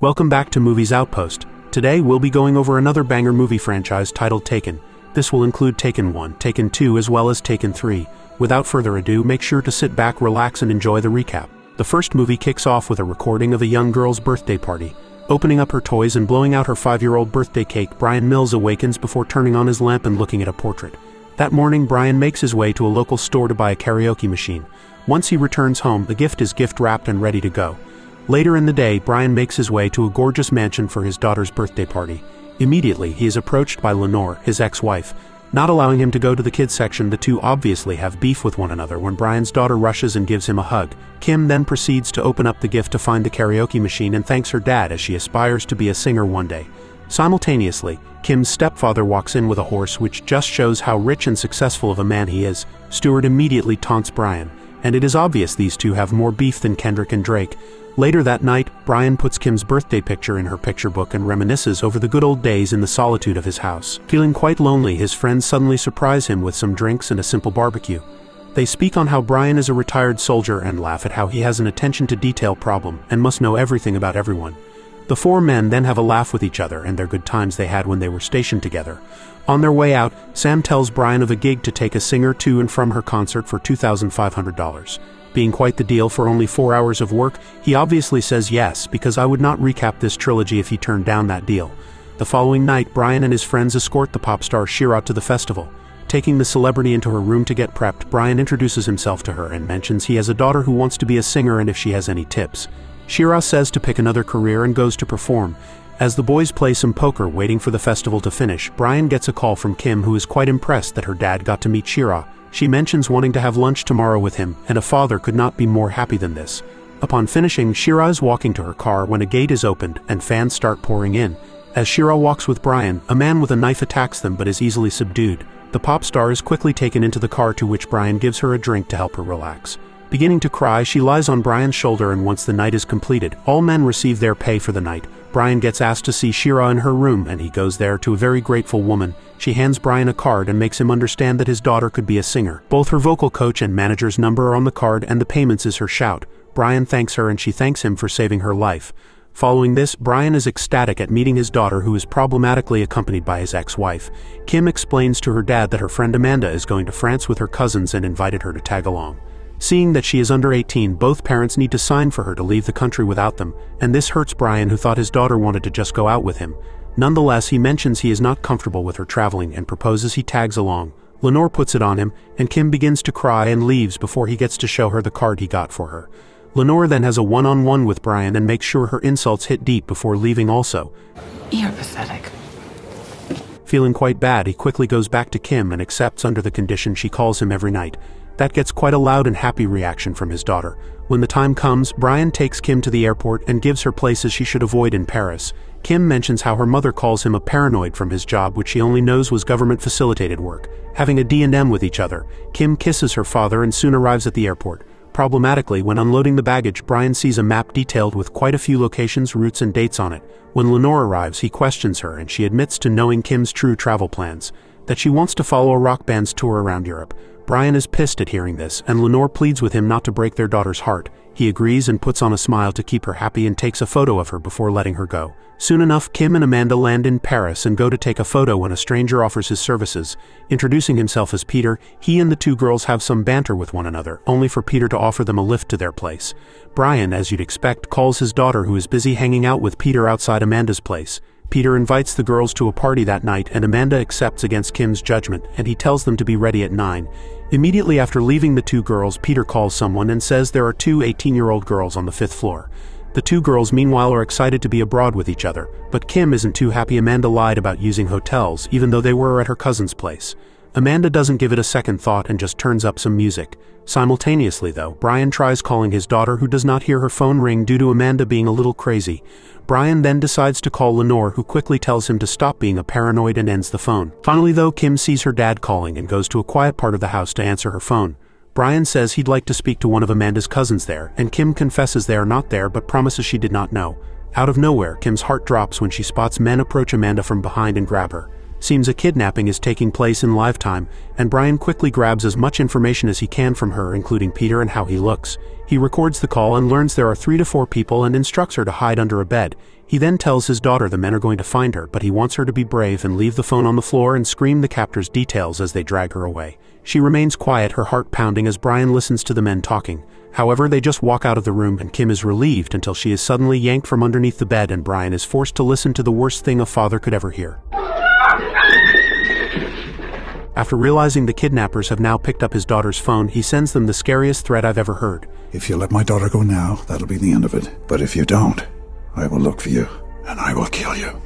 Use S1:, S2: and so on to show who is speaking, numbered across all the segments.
S1: Welcome back to Movies Outpost. Today we'll be going over another banger movie franchise titled Taken. This will include Taken 1, Taken 2 as well as Taken 3. Without further ado, make sure to sit back, relax and enjoy the recap. The first movie kicks off with a recording of a young girl's birthday party. Opening up her toys and blowing out her 5-year-old birthday cake, Brian Mills awakens before turning on his lamp and looking at a portrait. That morning, Brian makes his way to a local store to buy a karaoke machine. Once he returns home, the gift is gift-wrapped and ready to go. Later in the day, Brian makes his way to a gorgeous mansion for his daughter's birthday party. Immediately, he is approached by Lenore, his ex-wife. Not allowing him to go to the kids section, the two obviously have beef with one another when Brian's daughter rushes and gives him a hug. Kim then proceeds to open up the gift to find the karaoke machine and thanks her dad as she aspires to be a singer one day. Simultaneously, Kim's stepfather walks in with a horse, which just shows how rich and successful of a man he is. Stuart immediately taunts Brian, and it is obvious these two have more beef than Kendrick and Drake. Later that night, Brian puts Kim's birthday picture in her picture book and reminisces over the good old days in the solitude of his house. Feeling quite lonely, his friends suddenly surprise him with some drinks and a simple barbecue. They speak on how Brian is a retired soldier and laugh at how he has an attention-to-detail problem and must know everything about everyone. The four men then have a laugh with each other and their good times they had when they were stationed together. On their way out, Sam tells Brian of a gig to take a singer to and from her concert for $2,500. Being quite the deal for only 4 hours of work, he obviously says yes, because I would not recap this trilogy if he turned down that deal. The following night, Brian and his friends escort the pop star Shira to the festival. Taking the celebrity into her room to get prepped, Brian introduces himself to her and mentions he has a daughter who wants to be a singer and if she has any tips. Shira says to pick another career and goes to perform. As the boys play some poker waiting for the festival to finish, Brian gets a call from Kim, who is quite impressed that her dad got to meet Shira. She mentions wanting to have lunch tomorrow with him, and a father could not be more happy than this. Upon finishing, Shira is walking to her car when a gate is opened and fans start pouring in. As Shira walks with Brian, a man with a knife attacks them but is easily subdued. The pop star is quickly taken into the car, to which Brian gives her a drink to help her relax. Beginning to cry, she lies on Brian's shoulder, and once the night is completed, all men receive their pay for the night. Brian gets asked to see Shira in her room, and he goes there to a very grateful woman. She hands Brian a card and makes him understand that his daughter could be a singer. Both her vocal coach and manager's number are on the card, and the payments is her shout. Brian thanks her and she thanks him for saving her life. Following this, Brian is ecstatic at meeting his daughter, who is problematically accompanied by his ex-wife. Kim explains to her dad that her friend Amanda is going to France with her cousins and invited her to tag along. Seeing that she is under 18, both parents need to sign for her to leave the country without them, and this hurts Brian, who thought his daughter wanted to just go out with him. Nonetheless, he mentions he is not comfortable with her traveling and proposes he tags along. Lenore puts it on him, and Kim begins to cry and leaves before he gets to show her the card he got for her. Lenore then has a one-on-one with Brian and makes sure her insults hit deep before leaving also.
S2: You're pathetic.
S1: Feeling quite bad, he quickly goes back to Kim and accepts under the condition she calls him every night. That gets quite a loud and happy reaction from his daughter. When the time comes, Brian takes Kim to the airport and gives her places she should avoid in Paris. Kim mentions how her mother calls him a paranoid from his job, which she only knows was government-facilitated work. Having a D&M with each other, Kim kisses her father and soon arrives at the airport. Problematically, when unloading the baggage, Brian sees a map detailed with quite a few locations, routes and dates on it. When Lenore arrives, he questions her and she admits to knowing Kim's true travel plans, that she wants to follow a rock band's tour around Europe. Brian is pissed at hearing this, and Lenore pleads with him not to break their daughter's heart. He agrees and puts on a smile to keep her happy and takes a photo of her before letting her go. Soon enough, Kim and Amanda land in Paris and go to take a photo when a stranger offers his services. Introducing himself as Peter, he and the two girls have some banter with one another, only for Peter to offer them a lift to their place. Brian, as you'd expect, calls his daughter, who is busy hanging out with Peter outside Amanda's place. Peter invites the girls to a party that night, and Amanda accepts against Kim's judgment, and he tells them to be ready at 9. Immediately after leaving the two girls, Peter calls someone and says there are two 18-year-old girls on the 5th floor. The two girls meanwhile are excited to be abroad with each other, but Kim isn't too happy Amanda lied about using hotels, even though they were at her cousin's place. Amanda doesn't give it a second thought and just turns up some music. Simultaneously though, Brian tries calling his daughter, who does not hear her phone ring due to Amanda being a little crazy. Brian then decides to call Lenore, who quickly tells him to stop being a paranoid and ends the phone. Finally though, Kim sees her dad calling and goes to a quiet part of the house to answer her phone. Brian says he'd like to speak to one of Amanda's cousins there, and Kim confesses they are not there but promises she did not know. Out of nowhere, Kim's heart drops when she spots men approach Amanda from behind and grab her. Seems a kidnapping is taking place in live time, and Brian quickly grabs as much information as he can from her, including Peter and how he looks. He records the call and learns there are 3 to 4 people and instructs her to hide under a bed. He then tells his daughter the men are going to find her, but he wants her to be brave and leave the phone on the floor and scream the captor's details as they drag her away. She remains quiet, her heart pounding as Brian listens to the men talking. However, they just walk out of the room and Kim is relieved until she is suddenly yanked from underneath the bed and Brian is forced to listen to the worst thing a father could ever hear. After realizing the kidnappers have now picked up his daughter's phone, he sends them the scariest threat I've ever heard.
S2: If you let my daughter go now, that'll be the end of it. But if you don't, I will look for you, and I will kill you.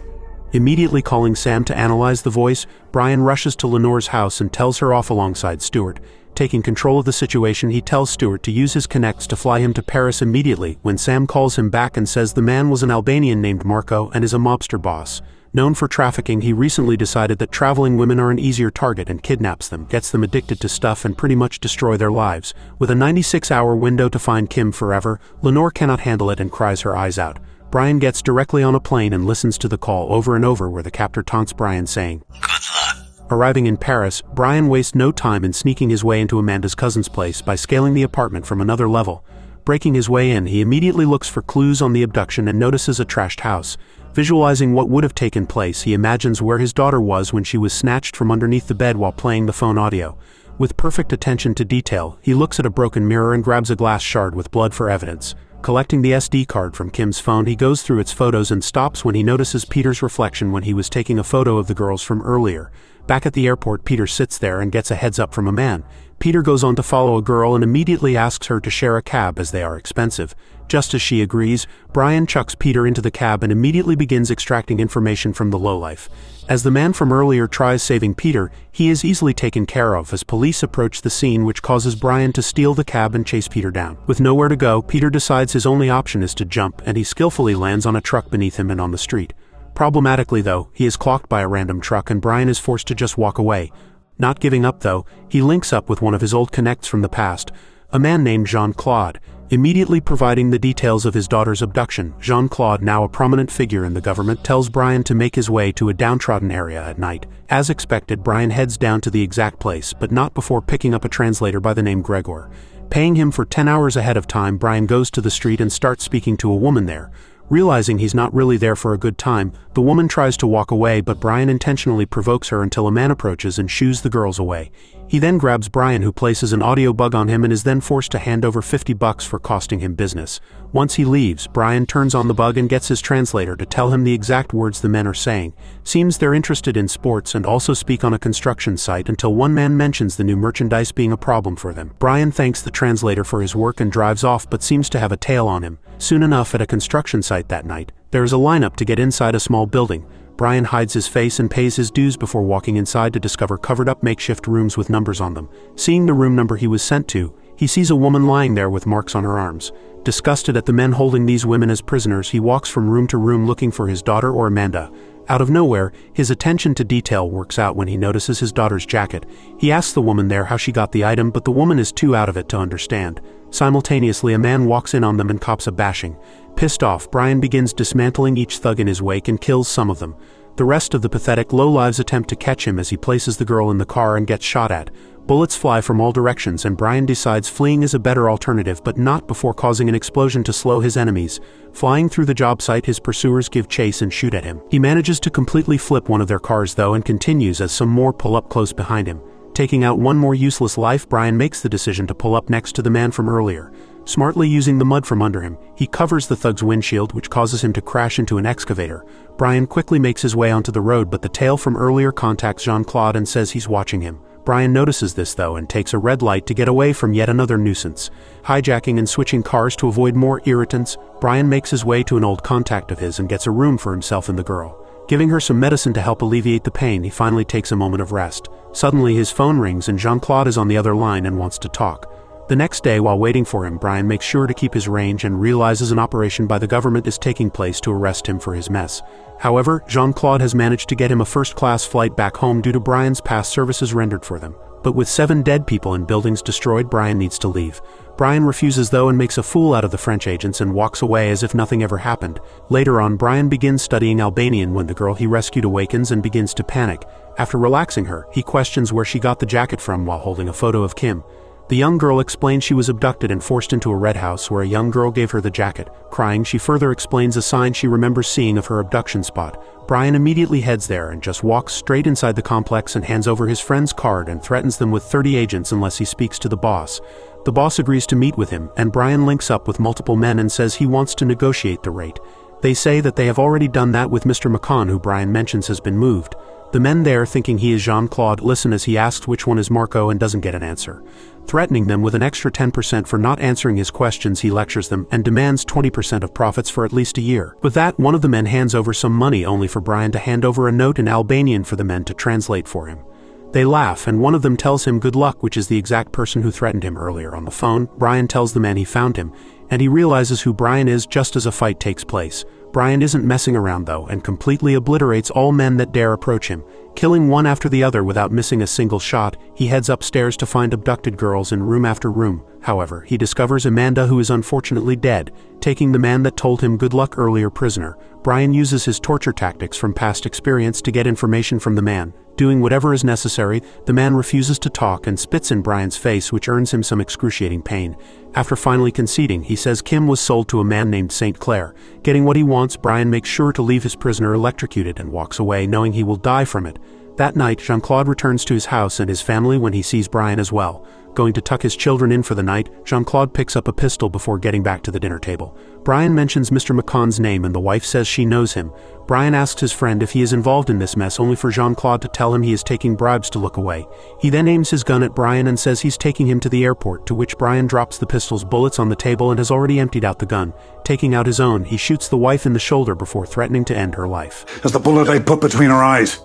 S1: Immediately calling Sam to analyze the voice, Brian rushes to Lenore's house and tells her off alongside Stuart. Taking control of the situation, he tells Stuart to use his connects to fly him to Paris immediately, when Sam calls him back and says the man was an Albanian named Marco and is a mobster boss. Known for trafficking, he recently decided that traveling women are an easier target and kidnaps them, gets them addicted to stuff and pretty much destroy their lives. With a 96-hour window to find Kim forever, Lenore cannot handle it and cries her eyes out. Brian gets directly on a plane and listens to the call over and over where the captor taunts Brian saying, "Good luck." Arriving in Paris, Brian wastes no time in sneaking his way into Amanda's cousin's place by scaling the apartment from another level. Breaking his way in, he immediately looks for clues on the abduction and notices a trashed house. Visualizing what would have taken place, he imagines where his daughter was when she was snatched from underneath the bed while playing the phone audio. With perfect attention to detail, he looks at a broken mirror and grabs a glass shard with blood for evidence. Collecting the SD card from Kim's phone, he goes through its photos and stops when he notices Peter's reflection when he was taking a photo of the girls from earlier. Back at the airport, Peter sits there and gets a heads up from a man. Peter goes on to follow a girl and immediately asks her to share a cab as they are expensive. Just as she agrees, Brian chucks Peter into the cab and immediately begins extracting information from the lowlife. As the man from earlier tries saving Peter, he is easily taken care of as police approach the scene, which causes Brian to steal the cab and chase Peter down. With nowhere to go, Peter decides his only option is to jump, and he skillfully lands on a truck beneath him and on the street. Problematically though, he is clocked by a random truck and Brian is forced to just walk away. Not giving up though, he links up with one of his old connects from the past, a man named Jean-Claude. Immediately providing the details of his daughter's abduction, Jean-Claude, now a prominent figure in the government, tells Brian to make his way to a downtrodden area at night. As expected, Brian heads down to the exact place, but not before picking up a translator by the name Gregor. Paying him for 10 hours ahead of time, Brian goes to the street and starts speaking to a woman there. Realizing he's not really there for a good time, the woman tries to walk away, but Brian intentionally provokes her until a man approaches and shoos the girls away. He then grabs Brian, who places an audio bug on him and is then forced to hand over $50 for costing him business. Once he leaves, Brian turns on the bug and gets his translator to tell him the exact words the men are saying. Seems they're interested in sports and also speak on a construction site until one man mentions the new merchandise being a problem for them. Brian thanks the translator for his work and drives off, but seems to have a tail on him. Soon enough, at a construction site that night, there is a lineup to get inside a small building. Brian hides his face and pays his dues before walking inside to discover covered-up makeshift rooms with numbers on them. Seeing the room number he was sent to, he sees a woman lying there with marks on her arms. Disgusted at the men holding these women as prisoners, he walks from room to room looking for his daughter or Amanda. Out of nowhere, his attention to detail works out when he notices his daughter's jacket. He asks the woman there how she got the item, but the woman is too out of it to understand. Simultaneously, a man walks in on them and cops a bashing. Pissed off, Brian begins dismantling each thug in his wake and kills some of them. The rest of the pathetic lowlives attempt to catch him as he places the girl in the car and gets shot at. Bullets fly from all directions and Brian decides fleeing is a better alternative, but not before causing an explosion to slow his enemies. Flying through the job site, his pursuers give chase and shoot at him. He manages to completely flip one of their cars though and continues as some more pull up close behind him. Taking out one more useless life, Brian makes the decision to pull up next to the man from earlier. Smartly using the mud from under him, he covers the thug's windshield, which causes him to crash into an excavator. Brian quickly makes his way onto the road, but the tail from earlier contacts Jean-Claude and says he's watching him. Brian notices this though and takes a red light to get away from yet another nuisance. Hijacking and switching cars to avoid more irritants, Brian makes his way to an old contact of his and gets a room for himself and the girl. Giving her some medicine to help alleviate the pain, he finally takes a moment of rest. Suddenly his phone rings and Jean-Claude is on the other line and wants to talk. The next day, while waiting for him, Brian makes sure to keep his range and realizes an operation by the government is taking place to arrest him for his mess. However, Jean-Claude has managed to get him a first-class flight back home due to Brian's past services rendered for them. But with 7 dead people and buildings destroyed, Brian needs to leave. Brian refuses though and makes a fool out of the French agents and walks away as if nothing ever happened. Later on, Brian begins studying Albanian when the girl he rescued awakens and begins to panic. After relaxing her, he questions where she got the jacket from while holding a photo of Kim. The young girl explains she was abducted and forced into a red house where a young girl gave her the jacket. Crying, she further explains a sign she remembers seeing of her abduction spot. Brian immediately heads there and just walks straight inside the complex and hands over his friend's card and threatens them with 30 agents unless he speaks to the boss. The boss agrees to meet with him, and Brian links up with multiple men and says he wants to negotiate the rate. They say that they have already done that with Mr. McCon, who Brian mentions has been moved. The men there, thinking he is Jean-Claude, listen as he asks which one is Marco and doesn't get an answer. Threatening them with an extra 10% for not answering his questions, he lectures them and demands 20% of profits for at least a year. With that, one of the men hands over some money only for Brian to hand over a note in Albanian for the men to translate for him. They laugh, and one of them tells him good luck, which is the exact person who threatened him earlier. On the phone, Brian tells the man he found him, and he realizes who Brian is just as a fight takes place. Brian isn't messing around though, and completely obliterates all men that dare approach him. Killing one after the other without missing a single shot, he heads upstairs to find abducted girls in room after room. However, he discovers Amanda, who is unfortunately dead, taking the man that told him good luck earlier prisoner. Brian uses his torture tactics from past experience to get information from the man. Doing whatever is necessary, the man refuses to talk and spits in Brian's face, which earns him some excruciating pain. After finally conceding, he says Kim was sold to a man named St. Clair. Getting what he wants, Brian makes sure to leave his prisoner electrocuted and walks away, knowing he will die from it. That night, Jean-Claude returns to his house and his family when he sees Brian as well. Going to tuck his children in for the night, Jean-Claude picks up a pistol before getting back to the dinner table. Brian mentions Mr. McCon's name and the wife says she knows him. Brian asks his friend if he is involved in this mess, only for Jean-Claude to tell him he is taking bribes to look away. He then aims his gun at Brian and says he's taking him to the airport, to which Brian drops the pistol's bullets on the table and has already emptied out the gun. Taking out his own, he shoots the wife in the shoulder before threatening to end her life.
S2: That's the bullet I put between her eyes.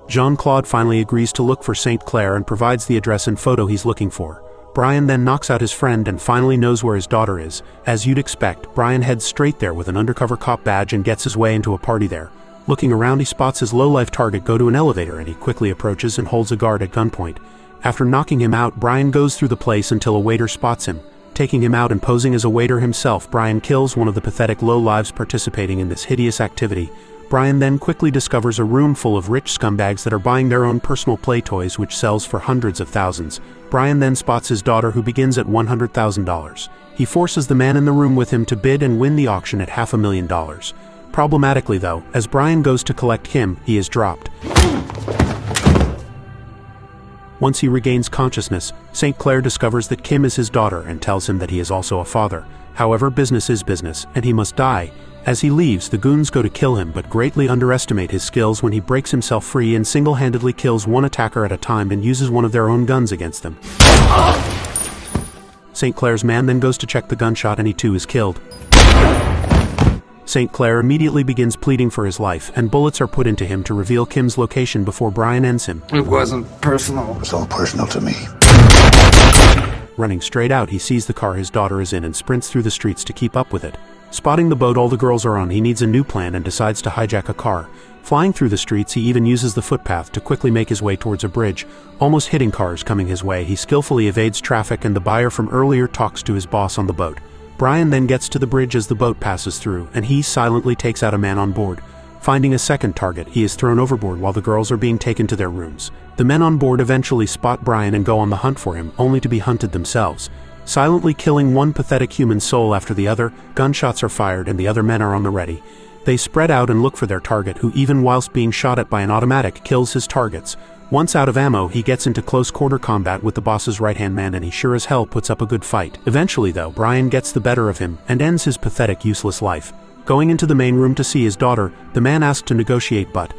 S1: Jean-Claude finally agrees to look for St. Clair and provides the address and photo he's looking for. Brian then knocks out his friend and finally knows where his daughter is. As you'd expect, Brian heads straight there with an undercover cop badge and gets his way into a party there. Looking around, he spots his low-life target go to an elevator and he quickly approaches and holds a guard at gunpoint. After knocking him out, Brian goes through the place until a waiter spots him. Taking him out and posing as a waiter himself, Brian kills one of the pathetic low-lives participating in this hideous activity. Brian then quickly discovers a room full of rich scumbags that are buying their own personal play toys, which sells for hundreds of thousands. Brian then spots his daughter, who begins at $100,000. He forces the man in the room with him to bid and win the auction at $500,000. Problematically though, as Brian goes to collect Kim, he is dropped. Once he regains consciousness, St. Clair discovers that Kim is his daughter and tells him that he is also a father. However, business is business, and he must die. As he leaves, the goons go to kill him but greatly underestimate his skills when he breaks himself free and single-handedly kills one attacker at a time and uses one of their own guns against them. St. Clair's man then goes to check the gunshot and he too is killed. St. Clair immediately begins pleading for his life, and bullets are put into him to reveal Kim's location before Brian ends him.
S3: It wasn't personal.
S2: It was all personal to me.
S1: Running straight out, he sees the car his daughter is in and sprints through the streets to keep up with it. Spotting the boat all the girls are on, he needs a new plan and decides to hijack a car. Flying through the streets, he even uses the footpath to quickly make his way towards a bridge. Almost hitting cars coming his way, he skillfully evades traffic and the buyer from earlier talks to his boss on the boat. Brian then gets to the bridge as the boat passes through, and he silently takes out a man on board. Finding a second target, he is thrown overboard while the girls are being taken to their rooms. The men on board eventually spot Brian and go on the hunt for him, only to be hunted themselves. Silently killing one pathetic human soul after the other, gunshots are fired and the other men are on the ready. They spread out and look for their target, who even whilst being shot at by an automatic, kills his targets. Once out of ammo, he gets into close-quarter combat with the boss's right-hand man and he sure as hell puts up a good fight. Eventually though, Brian gets the better of him and ends his pathetic, useless life. Going into the main room to see his daughter, the man asks to negotiate but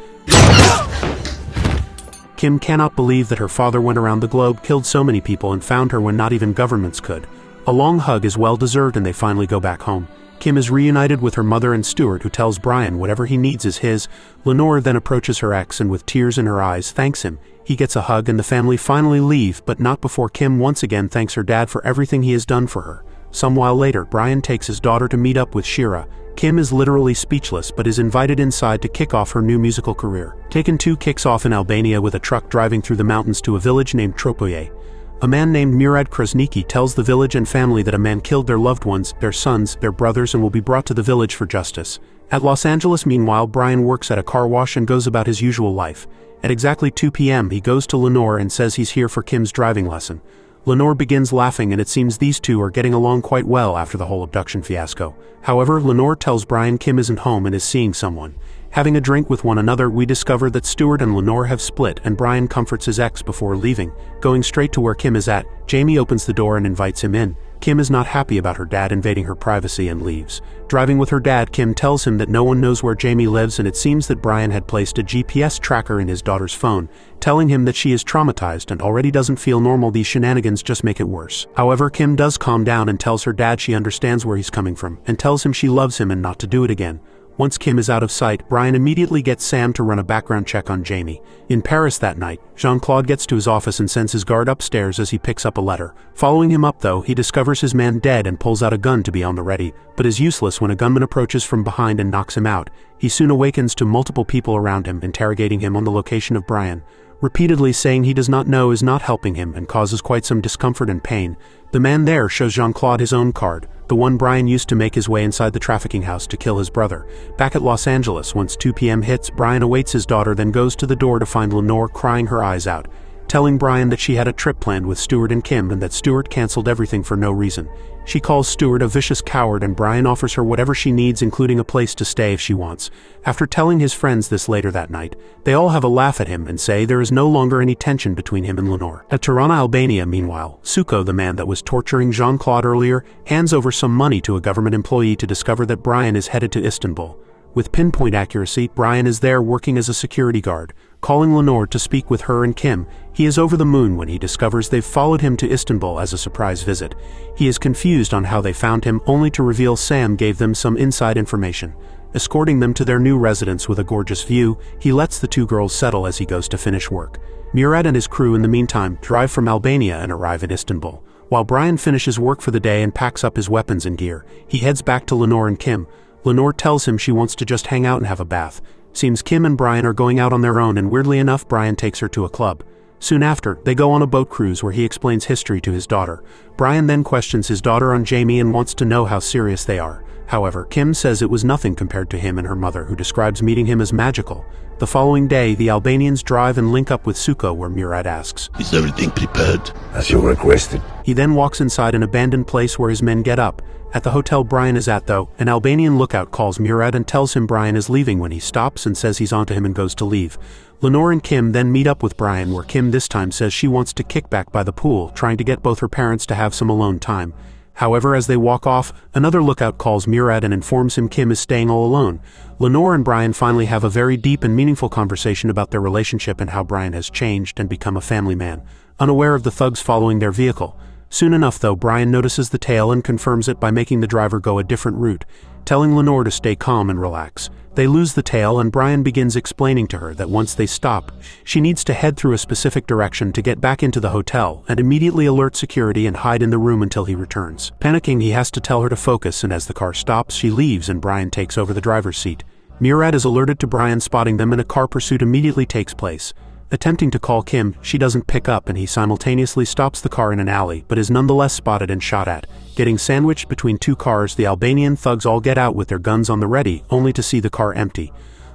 S1: Kim cannot believe that her father went around the globe, killed so many people and found her when not even governments could. A long hug is well deserved and they finally go back home. Kim is reunited with her mother and Stuart, who tells Brian whatever he needs is his. Lenore then approaches her ex and with tears in her eyes thanks him. He gets a hug and the family finally leave, but not before Kim once again thanks her dad for everything he has done for her. Some while later, Brian takes his daughter to meet up with Shira. Kim is literally speechless but is invited inside to kick off her new musical career. Taken 2 kicks off in Albania with a truck driving through the mountains to a village named Tropoje. A man named Murad Krasniki tells the village and family that a man killed their loved ones, their sons, their brothers, and will be brought to the village for justice. At Los Angeles, meanwhile, Brian works at a car wash and goes about his usual life. At exactly 2 p.m., he goes to Lenore and says he's here for Kim's driving lesson. Lenore begins laughing, and it seems these two are getting along quite well after the whole abduction fiasco. However, Lenore tells Brian Kim isn't home and is seeing someone. Having a drink with one another, we discover that Stuart and Lenore have split, and Brian comforts his ex before leaving. Going straight to where Kim is at, Jamie opens the door and invites him in. Kim is not happy about her dad invading her privacy and leaves. Driving with her dad, Kim tells him that no one knows where Jamie lives, and it seems that Brian had placed a GPS tracker in his daughter's phone, telling him that she is traumatized and already doesn't feel normal. These shenanigans just make it worse. However, Kim does calm down and tells her dad she understands where he's coming from, and tells him she loves him and not to do it again. Once Kim is out of sight, Brian immediately gets Sam to run a background check on Jamie. In Paris that night, Jean-Claude gets to his office and sends his guard upstairs as he picks up a letter. Following him up though, he discovers his man dead and pulls out a gun to be on the ready, but is useless when a gunman approaches from behind and knocks him out. He soon awakens to multiple people around him, interrogating him on the location of Brian. Repeatedly saying he does not know is not helping him and causes quite some discomfort and pain. The man there shows Jean-Claude his own card, the one Brian used to make his way inside the trafficking house to kill his brother. Back at Los Angeles, once 2 p.m. hits, Brian awaits his daughter, then goes to the door to find Lenore crying her eyes out, telling Brian that she had a trip planned with Stuart and Kim and that Stuart canceled everything for no reason. She calls Stuart a vicious coward, and Brian offers her whatever she needs, including a place to stay if she wants. After telling his friends this later that night, they all have a laugh at him and say there is no longer any tension between him and Lenore. At Tirana, Albania, meanwhile, Suko, the man that was torturing Jean-Claude earlier, hands over some money to a government employee to discover that Brian is headed to Istanbul. With pinpoint accuracy, Brian is there working as a security guard. Calling Lenore to speak with her and Kim, he is over the moon when he discovers they've followed him to Istanbul as a surprise visit. He is confused on how they found him, only to reveal Sam gave them some inside information. Escorting them to their new residence with a gorgeous view, he lets the 2 girls settle as he goes to finish work. Murad and his crew in the meantime drive from Albania and arrive in Istanbul. While Brian finishes work for the day and packs up his weapons and gear, he heads back to Lenore and Kim. Lenore tells him she wants to just hang out and have a bath. Seems Kim and Brian are going out on their own, and weirdly enough, Brian takes her to a club. Soon after, they go on a boat cruise where he explains history to his daughter. Brian then questions his daughter on Jamie and wants to know how serious they are. However, Kim says it was nothing compared to him and her mother, who describes meeting him as magical. The following day, the Albanians drive and link up with Suko, where Murad asks,
S3: "Is everything prepared?"
S2: As you requested.
S1: He then walks inside an abandoned place where his men get up. At the hotel Brian is at though, an Albanian lookout calls Murad and tells him Brian is leaving when he stops and says he's onto him and goes to leave. Lenore and Kim then meet up with Brian, where Kim this time says she wants to kick back by the pool, trying to get both her parents to have some alone time. However, as they walk off, another lookout calls Murad and informs him Kim is staying all alone. Lenore and Brian finally have a very deep and meaningful conversation about their relationship and how Brian has changed and become a family man, unaware of the thugs following their vehicle. Soon enough though, Brian notices the tail and confirms it by making the driver go a different route, telling Lenore to stay calm and relax. They lose the tail and Brian begins explaining to her that once they stop, she needs to head through a specific direction to get back into the hotel and immediately alert security and hide in the room until he returns. Panicking, he has to tell her to focus, and as the car stops, she leaves and Brian takes over the driver's seat. Murad is alerted to Brian spotting them and a car pursuit immediately takes place. Attempting to call Kim, she doesn't pick up and he simultaneously stops the car in an alley, but is nonetheless spotted and shot at. Getting sandwiched between 2 cars, the Albanian thugs all get out with their guns on the ready, only to see the car empty.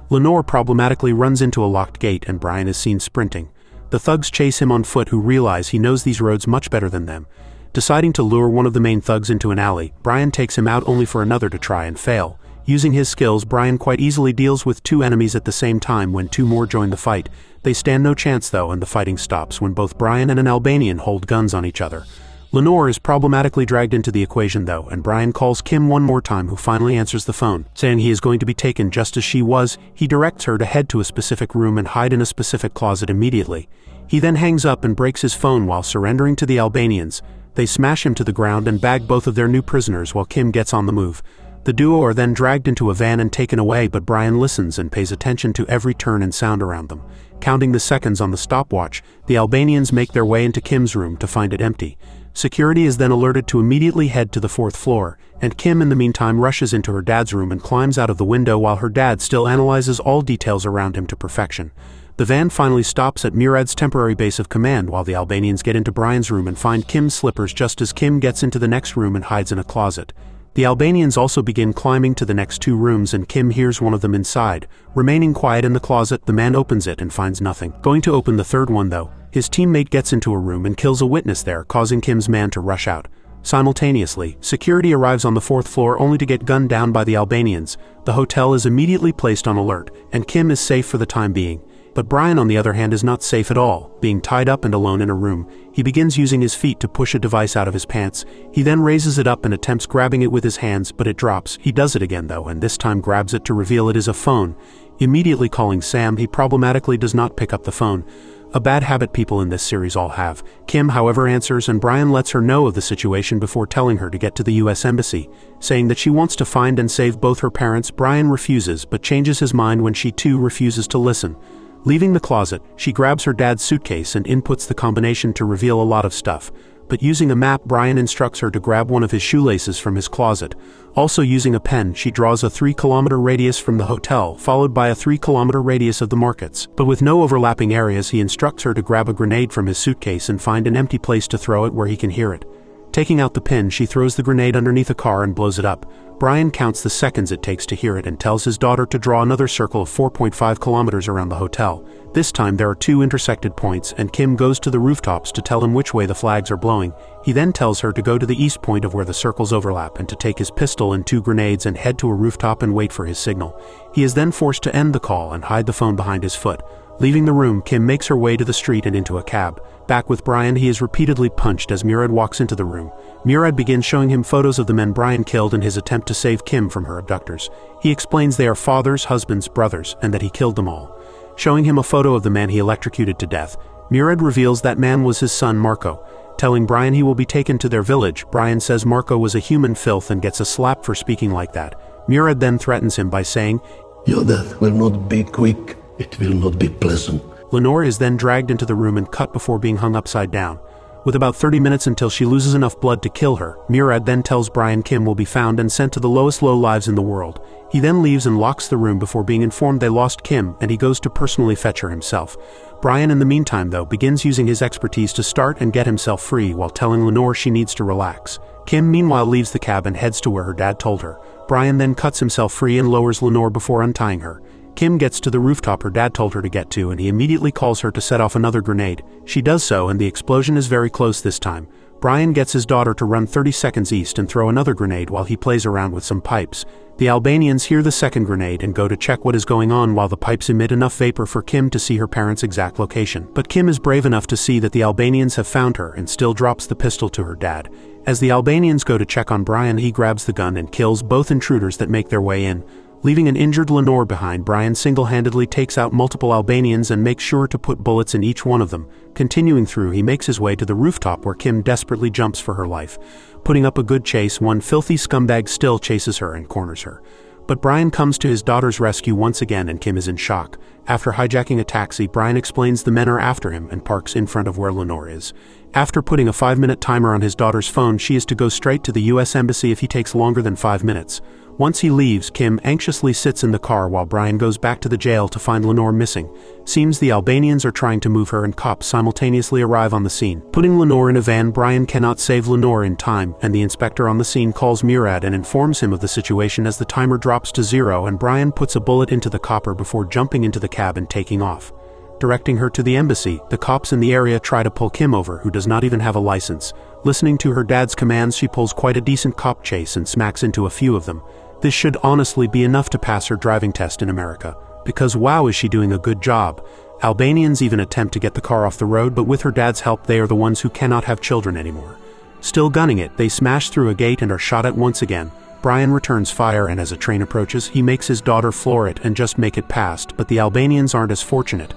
S1: Lenore problematically runs into a locked gate and Brian is seen sprinting. The thugs chase him on foot, who realize he knows these roads much better than them. Deciding to lure one of the main thugs into an alley, Brian takes him out only for another to try and fail. Using his skills, Brian quite easily deals with 2 enemies at the same time when 2 more join the fight. They stand no chance though, and the fighting stops when both Brian and an Albanian hold guns on each other. Lenore is problematically dragged into the equation though, and Brian calls Kim one more time, who finally answers the phone. Saying he is going to be taken just as she was, he directs her to head to a specific room and hide in a specific closet immediately. He then hangs up and breaks his phone while surrendering to the Albanians. They smash him to the ground and bag both of their new prisoners while Kim gets on the move. The duo are then dragged into a van and taken away, but Brian listens and pays attention to every turn and sound around them. Counting the seconds on the stopwatch, the Albanians make their way into Kim's room to find it empty. Security is then alerted to immediately head to the 4th floor, and Kim in the meantime rushes into her dad's room and climbs out of the window while her dad still analyzes all details around him to perfection. The van finally stops at Murad's temporary base of command while the Albanians get into Brian's room and find Kim's slippers just as Kim gets into the next room and hides in a closet. The Albanians also begin climbing to the next 2 rooms and Kim hears one of them inside. Remaining quiet in the closet, the man opens it and finds nothing. Going to open the 3rd one though, his teammate gets into a room and kills a witness there, causing Kim's man to rush out. Simultaneously, security arrives on the 4th floor only to get gunned down by the Albanians. The hotel is immediately placed on alert, and Kim is safe for the time being. But Brian, on the other hand, is not safe at all. Being tied up and alone in a room, he begins using his feet to push a device out of his pants. He then raises it up and attempts grabbing it with his hands, but it drops. He does it again though, and this time grabs it to reveal it is a phone. Immediately calling Sam, he problematically does not pick up the phone. A bad habit people in this series all have. Kim, however, answers, and Brian lets her know of the situation before telling her to get to the US Embassy. Saying that she wants to find and save both her parents, Brian refuses, but changes his mind when she too refuses to listen. Leaving the closet, she grabs her dad's suitcase and inputs the combination to reveal a lot of stuff. But using a map, Brian instructs her to grab one of his shoelaces from his closet. Also using a pen, she draws a 3-kilometer radius from the hotel, followed by a 3-kilometer radius of the markets. But with no overlapping areas, he instructs her to grab a grenade from his suitcase and find an empty place to throw it where he can hear it. Taking out the pin, she throws the grenade underneath a car and blows it up. Brian counts the seconds it takes to hear it and tells his daughter to draw another circle of 4.5 kilometers around the hotel. This time there are 2 intersected points, and Kim goes to the rooftops to tell him which way the flags are blowing. He then tells her to go to the east point of where the circles overlap and to take his pistol and 2 grenades and head to a rooftop and wait for his signal. He is then forced to end the call and hide the phone behind his foot. Leaving the room, Kim makes her way to the street and into a cab. Back with Brian, he is repeatedly punched as Murad walks into the room. Murad begins showing him photos of the men Brian killed in his attempt to save Kim from her abductors. He explains they are fathers, husbands, brothers, and that he killed them all. Showing him a photo of the man he electrocuted to death, Murad reveals that man was his son Marco. Telling Brian he will be taken to their village, Brian says Marco was a human filth and gets a slap for speaking like that. Murad then threatens him by saying,
S3: "Your death will not be quick. It will not be pleasant."
S1: Lenore is then dragged into the room and cut before being hung upside down. With about 30 minutes until she loses enough blood to kill her, Murad then tells Brian Kim will be found and sent to the lowest low lives in the world. He then leaves and locks the room before being informed they lost Kim, and he goes to personally fetch her himself. Brian, in the meantime though, begins using his expertise to start and get himself free while telling Lenore she needs to relax. Kim meanwhile leaves the cab and heads to where her dad told her. Brian then cuts himself free and lowers Lenore before untying her. Kim gets to the rooftop her dad told her to get to, and he immediately calls her to set off another grenade. She does so, and the explosion is very close this time. Brian gets his daughter to run 30 seconds east and throw another grenade while he plays around with some pipes. The Albanians hear the second grenade and go to check what is going on while the pipes emit enough vapor for Kim to see her parents' exact location. But Kim is brave enough to see that the Albanians have found her and still drops the pistol to her dad. As the Albanians go to check on Brian, he grabs the gun and kills both intruders that make their way in. Leaving an injured Lenore behind, Brian single-handedly takes out multiple Albanians and makes sure to put bullets in each one of them. Continuing through, he makes his way to the rooftop where Kim desperately jumps for her life. Putting up a good chase, one filthy scumbag still chases her and corners her. But Brian comes to his daughter's rescue once again and Kim is in shock. After hijacking a taxi, Brian explains the men are after him and parks in front of where Lenore is. After putting a 5-minute timer on his daughter's phone, she is to go straight to the US Embassy if he takes longer than 5 minutes. Once he leaves, Kim anxiously sits in the car while Brian goes back to the jail to find Lenore missing. Seems the Albanians are trying to move her and cops simultaneously arrive on the scene. Putting Lenore in a van, Brian cannot save Lenore in time, and the inspector on the scene calls Murad and informs him of the situation as the timer drops to 0 and Brian puts a bullet into the copper before jumping into the cab and taking off. Directing her to the embassy, the cops in the area try to pull Kim over, who does not even have a license. Listening to her dad's commands, she pulls quite a decent cop chase and smacks into a few of them. This should honestly be enough to pass her driving test in America, because wow, is she doing a good job. Albanians even attempt to get the car off the road, but with her dad's help they are the ones who cannot have children anymore. Still gunning it, they smash through a gate and are shot at once again. Brian returns fire, and as a train approaches, he makes his daughter floor it and just make it past, but the Albanians aren't as fortunate.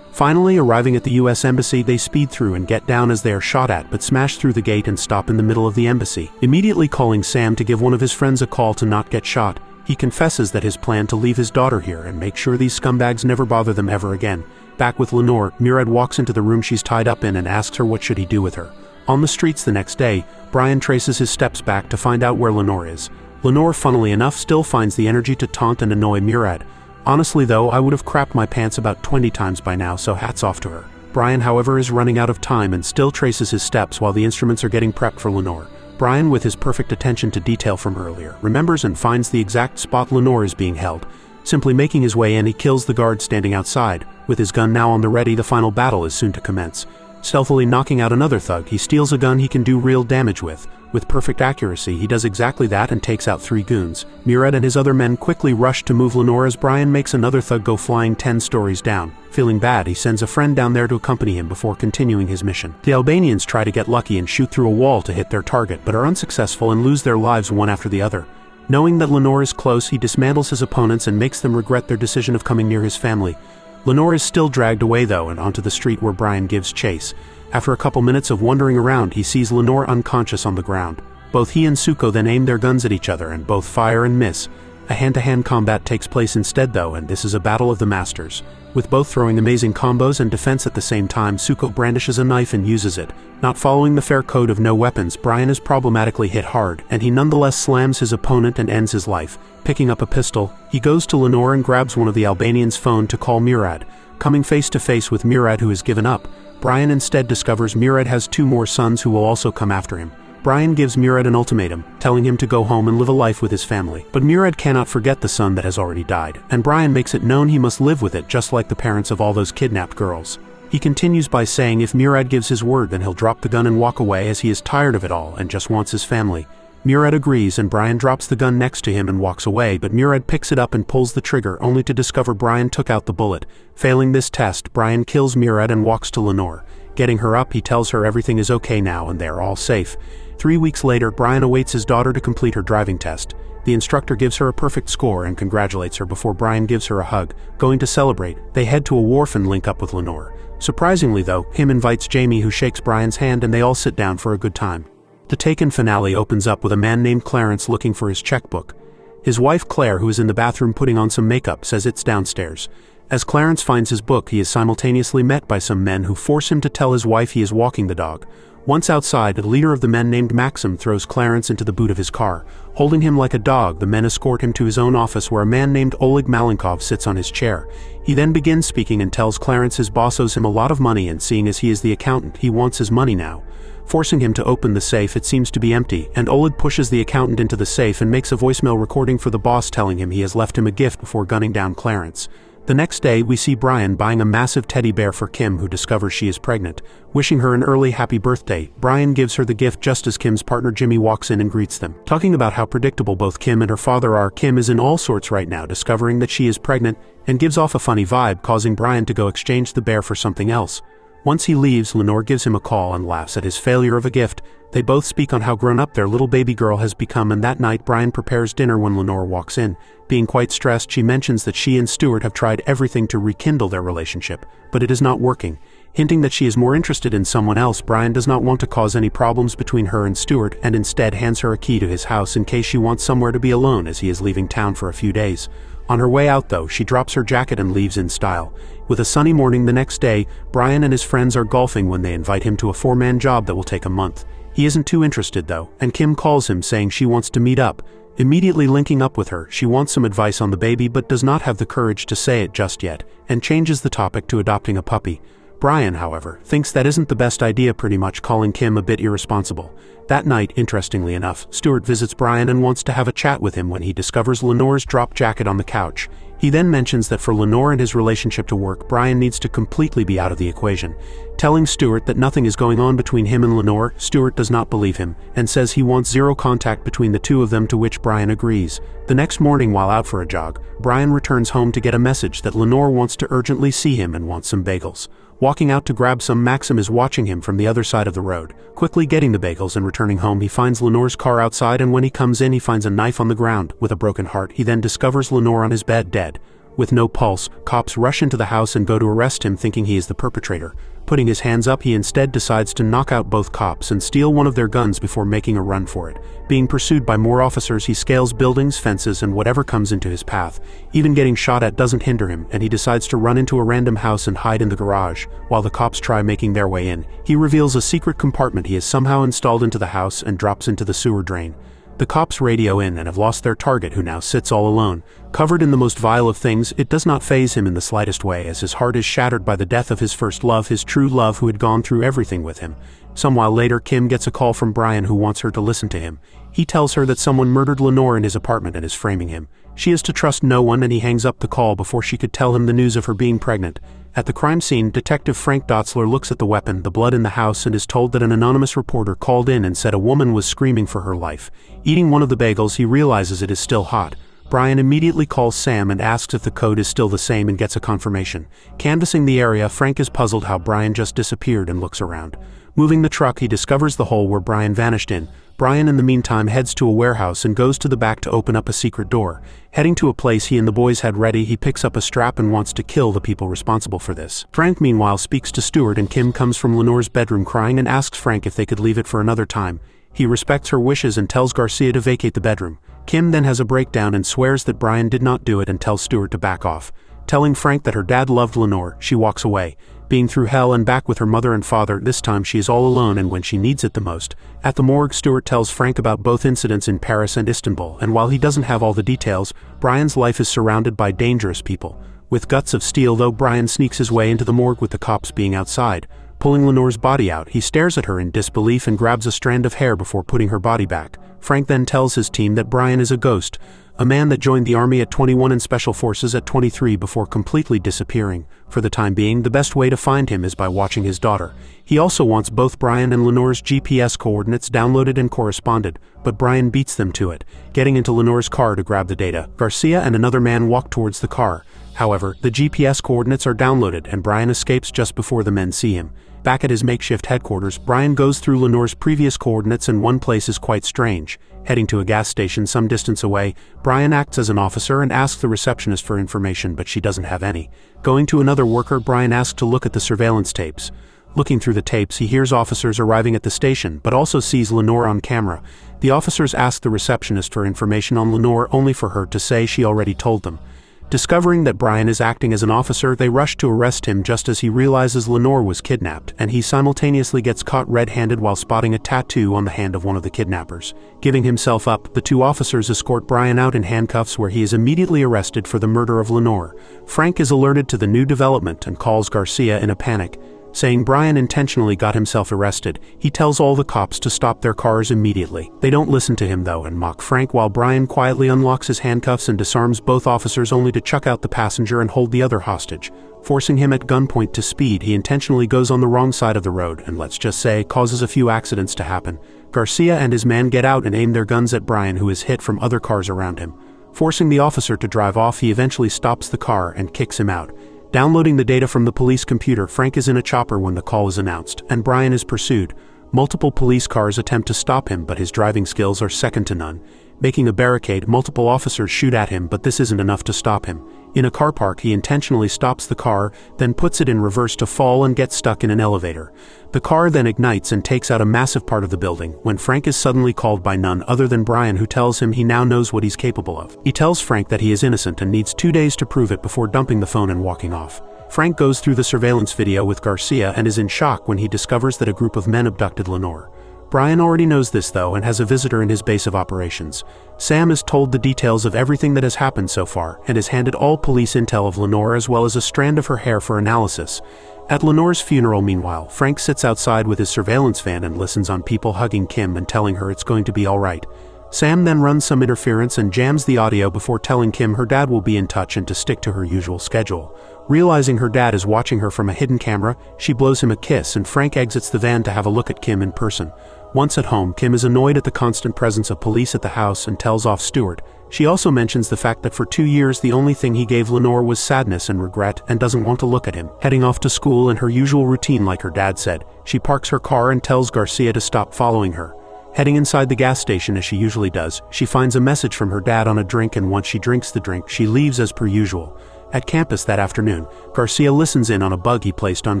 S1: Finally, arriving at the US Embassy, they speed through and get down as they are shot at, but smash through the gate and stop in the middle of the embassy. Immediately calling Sam to give one of his friends a call to not get shot, he confesses that his plan to leave his daughter here and make sure these scumbags never bother them ever again. Back with Lenore, Murad walks into the room she's tied up in and asks her what should he do with her. On the streets the next day, Brian traces his steps back to find out where Lenore is. Lenore, funnily enough, still finds the energy to taunt and annoy Murad. Honestly though, I would have crapped my pants about 20 times by now, so hats off to her. Brian, however, is running out of time and still traces his steps while the instruments are getting prepped for Lenore. Brian, with his perfect attention to detail from earlier, remembers and finds the exact spot Lenore is being held. Simply making his way in, he kills the guard standing outside. With his gun now on the ready, the final battle is soon to commence. Stealthily knocking out another thug, he steals a gun he can do real damage with. With perfect accuracy, he does exactly that and takes out 3 goons. Murad and his other men quickly rush to move Lenore as Brian makes another thug go flying 10 stories down. Feeling bad, he sends a friend down there to accompany him before continuing his mission. The Albanians try to get lucky and shoot through a wall to hit their target, but are unsuccessful and lose their lives one after the other. Knowing that Lenore is close, he dismantles his opponents and makes them regret their decision of coming near his family. Lenore is still dragged away though and onto the street where Brian gives chase. After a couple minutes of wandering around, he sees Lenore unconscious on the ground. Both he and Suko then aim their guns at each other and both fire and miss. A hand-to-hand combat takes place instead though, and this is a battle of the masters. With both throwing amazing combos and defense at the same time, Suko brandishes a knife and uses it. Not following the fair code of no weapons, Brian is problematically hit hard, and he nonetheless slams his opponent and ends his life. Picking up a pistol, he goes to Lenore and grabs one of the Albanians' phone to call Murad. Coming face to face with Murad, who has given up, Brian instead discovers Murad has 2 more sons who will also come after him. Brian gives Murad an ultimatum, telling him to go home and live a life with his family. But Murad cannot forget the son that has already died, and Brian makes it known he must live with it just like the parents of all those kidnapped girls. He continues by saying if Murad gives his word, then he'll drop the gun and walk away as he is tired of it all and just wants his family. Murad agrees and Brian drops the gun next to him and walks away, but Murad picks it up and pulls the trigger only to discover Brian took out the bullet. Failing this test, Brian kills Murad and walks to Lenore. Getting her up, he tells her everything is okay now and they are all safe. 3 weeks later, Brian awaits his daughter to complete her driving test. The instructor gives her a perfect score and congratulates her before Brian gives her a hug. Going to celebrate, they head to a wharf and link up with Lenore. Surprisingly though, him invites Jamie, who shakes Brian's hand, and they all sit down for a good time. The Taken finale opens up with a man named Clarence looking for his checkbook. His wife Claire, who is in the bathroom putting on some makeup, says it's downstairs. As Clarence finds his book, he is simultaneously met by some men who force him to tell his wife he is walking the dog. Once outside, the leader of the men named Maxim throws Clarence into the boot of his car. Holding him like a dog, the men escort him to his own office where a man named Oleg Malenkov sits on his chair. He then begins speaking and tells Clarence his boss owes him a lot of money, and seeing as he is the accountant, he wants his money now. Forcing him to open the safe, it seems to be empty, and Oleg pushes the accountant into the safe and makes a voicemail recording for the boss telling him he has left him a gift before gunning down Clarence. The next day, we see Brian buying a massive teddy bear for Kim, who discovers she is pregnant. Wishing her an early happy birthday, Brian gives her the gift just as Kim's partner Jimmy walks in and greets them. Talking about how predictable both Kim and her father are, Kim is in all sorts right now, discovering that she is pregnant, and gives off a funny vibe, causing Brian to go exchange the bear for something else. Once he leaves, Lenore gives him a call and laughs at his failure of a gift. They both speak on how grown up their little baby girl has become, and that night Brian prepares dinner when Lenore walks in. Being quite stressed, she mentions that she and Stuart have tried everything to rekindle their relationship, but it is not working. Hinting that she is more interested in someone else, Brian does not want to cause any problems between her and Stuart, and instead hands her a key to his house in case she wants somewhere to be alone as he is leaving town for a few days. On her way out though, she drops her jacket and leaves in style. With a sunny morning the next day, Brian and his friends are golfing when they invite him to a 4-man job that will take a month. He isn't too interested though, and Kim calls him saying she wants to meet up. Immediately linking up with her, she wants some advice on the baby but does not have the courage to say it just yet, and changes the topic to adopting a puppy. Brian, however, thinks that isn't the best idea, pretty much calling Kim a bit irresponsible. That night, interestingly enough, Stuart visits Brian and wants to have a chat with him when he discovers Lenore's drop jacket on the couch. He then mentions that for Lenore and his relationship to work, Brian needs to completely be out of the equation. Telling Stuart that nothing is going on between him and Lenore, Stuart does not believe him, and says he wants zero contact between the two of them, to which Brian agrees. The next morning, while out for a jog, Brian returns home to get a message that Lenore wants to urgently see him and wants some bagels. Walking out to grab some, Maxim is watching him from the other side of the road. Quickly getting the bagels and returning home, he finds Lenore's car outside, and when he comes in he finds a knife on the ground. With a broken heart, he then discovers Lenore on his bed dead. With no pulse, cops rush into the house and go to arrest him, thinking he is the perpetrator. Putting his hands up, he instead decides to knock out both cops and steal one of their guns before making a run for it. Being pursued by more officers, he scales buildings, fences, and whatever comes into his path. Even getting shot at doesn't hinder him, and he decides to run into a random house and hide in the garage. While the cops try making their way in, he reveals a secret compartment he has somehow installed into the house and drops into the sewer drain. The cops radio in and have lost their target, who now sits all alone. Covered in the most vile of things, it does not faze him in the slightest way, as his heart is shattered by the death of his first love, his true love, who had gone through everything with him. Some while later, Kim gets a call from Brian, who wants her to listen to him. He tells her that someone murdered Lenore in his apartment and is framing him. She is to trust no one, and he hangs up the call before she could tell him the news of her being pregnant. At the crime scene, Detective Frank Dotzler looks at the weapon, the blood in the house, and is told that an anonymous reporter called in and said a woman was screaming for her life. Eating one of the bagels, he realizes it is still hot. Brian immediately calls Sam and asks if the code is still the same and gets a confirmation. Canvassing the area, Frank is puzzled how Brian just disappeared and looks around. Moving the truck, he discovers the hole where Brian vanished in. Brian in the meantime heads to a warehouse and goes to the back to open up a secret door. Heading to a place he and the boys had ready, he picks up a strap and wants to kill the people responsible for this. Frank meanwhile speaks to Stuart, and Kim comes from Lenore's bedroom crying and asks Frank if they could leave it for another time. He respects her wishes and tells Garcia to vacate the bedroom. Kim then has a breakdown and swears that Brian did not do it and tells Stuart to back off. Telling Frank that her dad loved Lenore, she walks away. Being through hell and back with her mother and father, this time she is all alone and when she needs it the most. At the morgue, Stuart tells Frank about both incidents in Paris and Istanbul, and while he doesn't have all the details, Brian's life is surrounded by dangerous people. With guts of steel though, Brian sneaks his way into the morgue with the cops being outside. Pulling Lenore's body out, he stares at her in disbelief and grabs a strand of hair before putting her body back. Frank then tells his team that Brian is a ghost, a man that joined the army at 21 and special forces at 23 before completely disappearing. For the time being, the best way to find him is by watching his daughter. He also wants both Brian and Lenore's GPS coordinates downloaded and corresponded, but Brian beats them to it. Getting into Lenore's car to grab the data, Garcia and another man walk towards the car. However, the GPS coordinates are downloaded and Brian escapes just before the men see him. Back at his makeshift headquarters, Brian goes through Lenore's previous coordinates, and one place is quite strange. Heading to a gas station some distance away, Brian acts as an officer and asks the receptionist for information, but she doesn't have any. Going to another worker, Brian asks to look at the surveillance tapes. Looking through the tapes, he hears officers arriving at the station, but also sees Lenore on camera. The officers ask the receptionist for information on Lenore, only for her to say she already told them. Discovering that Brian is acting as an officer, they rush to arrest him just as he realizes Lenore was kidnapped, and he simultaneously gets caught red-handed while spotting a tattoo on the hand of one of the kidnappers. Giving himself up, the two officers escort Brian out in handcuffs, where he is immediately arrested for the murder of Lenore. Frank is alerted to the new development and calls Garcia in a panic. Saying Brian intentionally got himself arrested, he tells all the cops to stop their cars immediately. They don't listen to him though and mock Frank while Brian quietly unlocks his handcuffs and disarms both officers, only to chuck out the passenger and hold the other hostage. Forcing him at gunpoint to speed, he intentionally goes on the wrong side of the road and, let's just say, causes a few accidents to happen. Garcia and his man get out and aim their guns at Brian, who is hit from other cars around him. Forcing the officer to drive off, he eventually stops the car and kicks him out. Downloading the data from the police computer, Frank is in a chopper when the call is announced, and Brian is pursued. Multiple police cars attempt to stop him, but his driving skills are second to none. Making a barricade, multiple officers shoot at him, but this isn't enough to stop him. In a car park, he intentionally stops the car, then puts it in reverse to fall and gets stuck in an elevator. The car then ignites and takes out a massive part of the building, when Frank is suddenly called by none other than Brian, who tells him he now knows what he's capable of. He tells Frank that he is innocent and needs 2 days to prove it before dumping the phone and walking off. Frank goes through the surveillance video with Garcia and is in shock when he discovers that a group of men abducted Lenore. Brian already knows this though and has a visitor in his base of operations. Sam is told the details of everything that has happened so far and is handed all police intel of Lenore as well as a strand of her hair for analysis. At Lenore's funeral, meanwhile, Frank sits outside with his surveillance van and listens on people hugging Kim and telling her it's going to be alright. Sam then runs some interference and jams the audio before telling Kim her dad will be in touch and to stick to her usual schedule. Realizing her dad is watching her from a hidden camera, she blows him a kiss and Frank exits the van to have a look at Kim in person. Once at home, Kim is annoyed at the constant presence of police at the house and tells off Stuart. She also mentions the fact that for 2 years the only thing he gave Lenore was sadness and regret and doesn't want to look at him. Heading off to school in her usual routine like her dad said, she parks her car and tells Garcia to stop following her. Heading inside the gas station as she usually does, she finds a message from her dad on a drink, and once she drinks the drink, she leaves as per usual. At campus that afternoon, Garcia listens in on a bug he placed on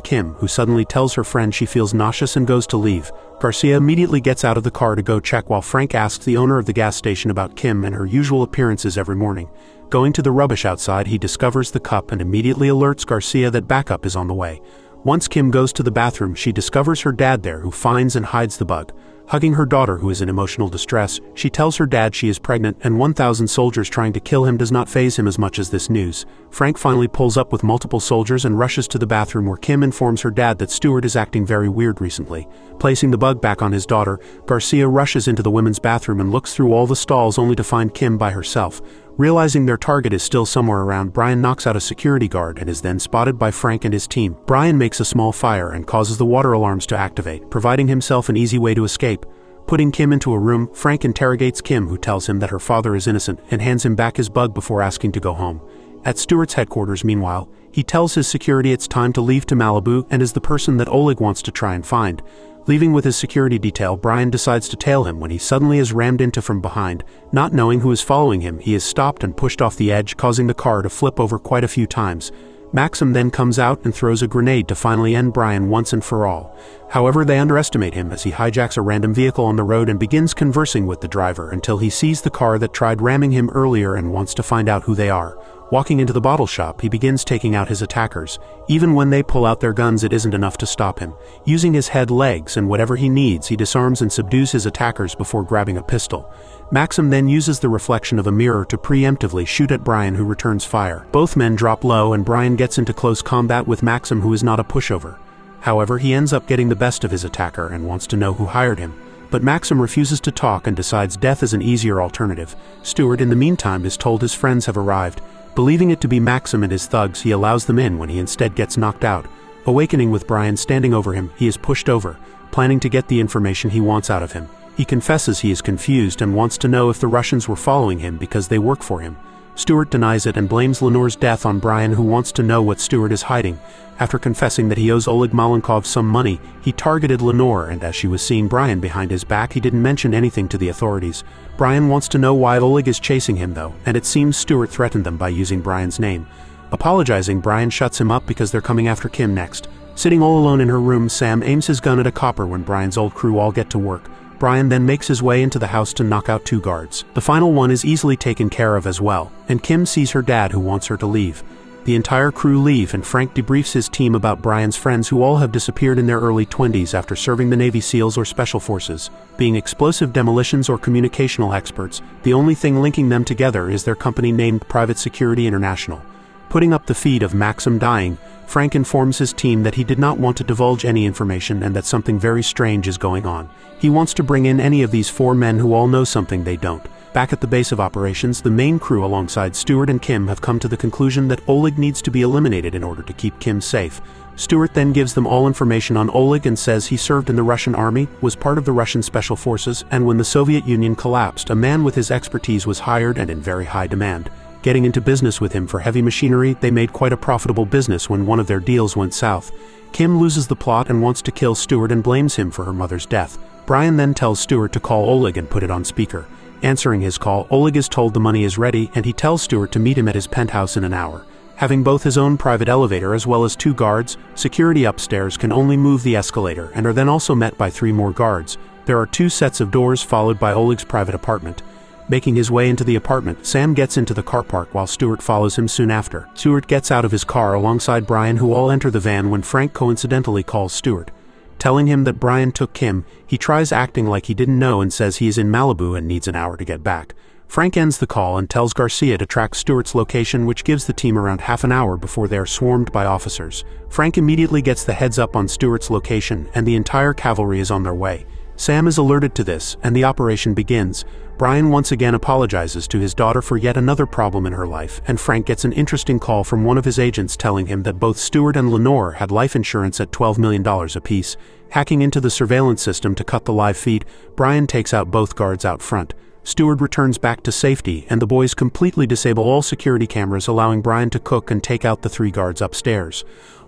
S1: Kim, who suddenly tells her friend she feels nauseous and goes to leave. Garcia immediately gets out of the car to go check while Frank asks the owner of the gas station about Kim and her usual appearances every morning. Going to the rubbish outside, he discovers the cup and immediately alerts Garcia that backup is on the way. Once Kim goes to the bathroom, she discovers her dad there, who finds and hides the bug. Hugging her daughter, who is in emotional distress, she tells her dad she is pregnant and 1,000 soldiers trying to kill him does not faze him as much as this news. Frank finally pulls up with multiple soldiers and rushes to the bathroom where Kim informs her dad that Stuart is acting very weird recently. Placing the bug back on his daughter, Garcia rushes into the women's bathroom and looks through all the stalls only to find Kim by herself. Realizing their target is still somewhere around, Brian knocks out a security guard and is then spotted by Frank and his team. Brian makes a small fire and causes the water alarms to activate, providing himself an easy way to escape. Putting Kim into a room, Frank interrogates Kim, who tells him that her father is innocent and hands him back his bug before asking to go home. At Stuart's headquarters, meanwhile, he tells his security it's time to leave to Malibu and is the person that Oleg wants to try and find. Leaving with his security detail, Brian decides to tail him when he suddenly is rammed into from behind. Not knowing who is following him, he is stopped and pushed off the edge, causing the car to flip over quite a few times. Maxim then comes out and throws a grenade to finally end Brian once and for all. However, they underestimate him as he hijacks a random vehicle on the road and begins conversing with the driver until he sees the car that tried ramming him earlier and wants to find out who they are. Walking into the bottle shop, he begins taking out his attackers. Even when they pull out their guns, it isn't enough to stop him. Using his head, legs, and whatever he needs, he disarms and subdues his attackers before grabbing a pistol. Maxim then uses the reflection of a mirror to preemptively shoot at Brian, who returns fire. Both men drop low and Brian gets into close combat with Maxim, who is not a pushover. However, he ends up getting the best of his attacker and wants to know who hired him. But Maxim refuses to talk and decides death is an easier alternative. Stuart, in the meantime, is told his friends have arrived. Believing it to be Maxim and his thugs, he allows them in when he instead gets knocked out. Awakening with Brian standing over him, he is pushed over, planning to get the information he wants out of him. He confesses he is confused and wants to know if the Russians were following him because they work for him. Stuart denies it and blames Lenore's death on Brian, who wants to know what Stuart is hiding. After confessing that he owes Oleg Malenkov some money, he targeted Lenore, and as she was seeing Brian behind his back, he didn't mention anything to the authorities. Brian wants to know why Oleg is chasing him though, and it seems Stuart threatened them by using Brian's name. Apologizing, Brian shuts him up because they're coming after Kim next. Sitting all alone in her room, Sam aims his gun at a copper when Brian's old crew all get to work. Brian then makes his way into the house to knock out 2 guards. The final one is easily taken care of as well, and Kim sees her dad, who wants her to leave. The entire crew leave and Frank debriefs his team about Brian's friends, who all have disappeared in their early 20s after serving the Navy SEALs or Special Forces. Being explosive demolitions or communicational experts, the only thing linking them together is their company named Private Security International. Putting up the feed of Maxim dying, Frank informs his team that he did not want to divulge any information and that something very strange is going on. He wants to bring in any of these 4 men who all know something they don't. Back at the base of operations, the main crew alongside Stuart and Kim have come to the conclusion that Oleg needs to be eliminated in order to keep Kim safe. Stuart then gives them all information on Oleg and says he served in the Russian army, was part of the Russian Special Forces, and when the Soviet Union collapsed, a man with his expertise was hired and in very high demand. Getting into business with him for heavy machinery, they made quite a profitable business when one of their deals went south. Kim loses the plot and wants to kill Stuart and blames him for her mother's death. Brian then tells Stuart to call Oleg and put it on speaker. Answering his call, Oleg is told the money is ready and he tells Stuart to meet him at his penthouse in an hour. Having both his own private elevator as well as 2 guards, security upstairs can only move the escalator and are then also met by 3 more guards. There are 2 sets of doors followed by Oleg's private apartment. Making his way into the apartment, Sam gets into the car park while Stuart follows him soon after. Stuart gets out of his car alongside Brian, who all enter the van when Frank coincidentally calls Stuart. Telling him that Brian took Kim, he tries acting like he didn't know and says he is in Malibu and needs an hour to get back. Frank ends the call and tells Garcia to track Stuart's location, which gives the team around half an hour before they are swarmed by officers. Frank immediately gets the heads up on Stuart's location and the entire cavalry is on their way. Sam is alerted to this, and the operation begins. Brian once again apologizes to his daughter for yet another problem in her life, and Frank gets an interesting call from one of his agents telling him that both Stuart and Lenore had life insurance at $12 million apiece. Hacking into the surveillance system to cut the live feed, Brian takes out both guards out front. Stuart returns back to safety, and the boys completely disable all security cameras, allowing Brian to cook and take out the 3 guards upstairs.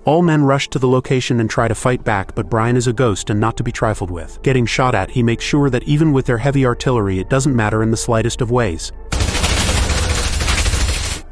S1: All men rush to the location and try to fight back, but Brian is a ghost and not to be trifled with. Getting shot at, he makes sure that even with their heavy artillery, it doesn't matter in the slightest of ways.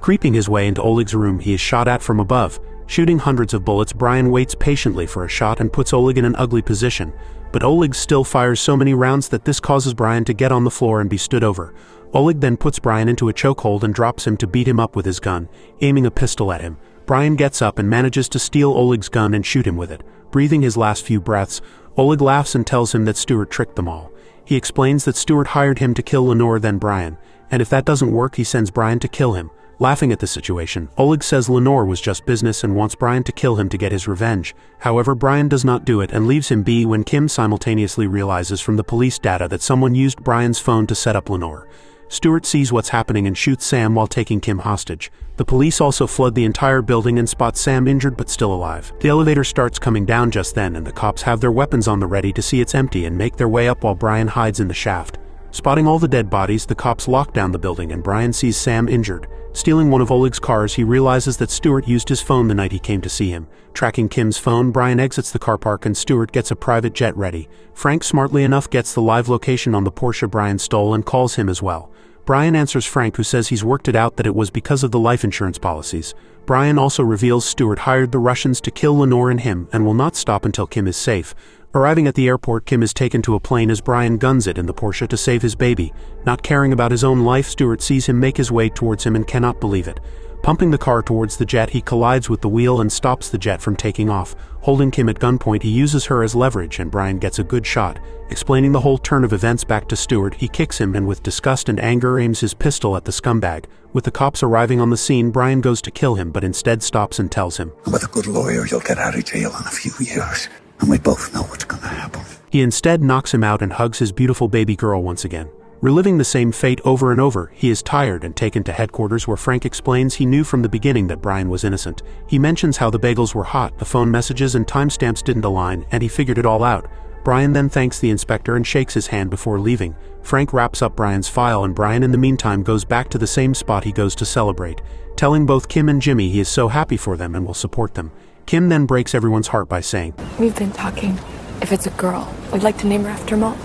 S1: Creeping his way into Oleg's room, he is shot at from above. Shooting hundreds of bullets, Brian waits patiently for a shot and puts Oleg in an ugly position. But Oleg still fires so many rounds that this causes Brian to get on the floor and be stood over. Oleg then puts Brian into a chokehold and drops him to beat him up with his gun, aiming a pistol at him. Brian gets up and manages to steal Oleg's gun and shoot him with it. Breathing his last few breaths, Oleg laughs and tells him that Stuart tricked them all. He explains that Stuart hired him to kill Lenore then Brian, and if that doesn't work he sends Brian to kill him. Laughing at the situation, Oleg says Lenore was just business and wants Brian to kill him to get his revenge. However, Brian does not do it and leaves him be when Kim simultaneously realizes from the police data that someone used Brian's phone to set up Lenore. Stuart sees what's happening and shoots Sam while taking Kim hostage. The police also flood the entire building and spot Sam injured but still alive. The elevator starts coming down just then and the cops have their weapons on the ready to see it's empty and make their way up while Brian hides in the shaft. Spotting all the dead bodies, the cops lock down the building and Brian sees Sam injured. Stealing one of Oleg's cars, he realizes that Stuart used his phone the night he came to see him. Tracking Kim's phone, Brian exits the car park and Stuart gets a private jet ready. Frank, smartly enough, gets the live location on the Porsche Brian stole and calls him as well. Brian answers Frank, who says he's worked it out that it was because of the life insurance policies. Brian also reveals Stuart hired the Russians to kill Lenore and him and will not stop until Kim is safe. Arriving at the airport, Kim is taken to a plane as Brian guns it in the Porsche to save his baby. Not caring about his own life, Stuart sees him make his way towards him and cannot believe it. Pumping the car towards the jet, he collides with the wheel and stops the jet from taking off. Holding Kim at gunpoint, he uses her as leverage and Brian gets a good shot. Explaining the whole turn of events back to Stuart, he kicks him and with disgust and anger aims his pistol at the scumbag. With the cops arriving on the scene, Brian goes to kill him but instead stops and tells him,
S2: With a good lawyer, you'll get out of jail in a few years. And we both know what's gonna happen.
S1: He instead knocks him out and hugs his beautiful baby girl once again. Reliving the same fate over and over, he is tired and taken to headquarters where Frank explains he knew from the beginning that Brian was innocent. He mentions how the bagels were hot, the phone messages and timestamps didn't align, and he figured it all out. Brian then thanks the inspector and shakes his hand before leaving. Frank wraps up Brian's file and Brian in the meantime goes back to the same spot he goes to celebrate, telling both Kim and Jimmy he is so happy for them and will support them. Kim then breaks everyone's heart by saying,
S4: We've been talking. If it's a girl, we'd like to name her after Mom.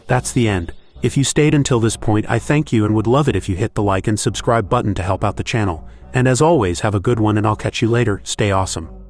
S1: That's the end. If you stayed until this point, I thank you and would love it if you hit the like and subscribe button to help out the channel. And as always, have a good one and I'll catch you later. Stay awesome.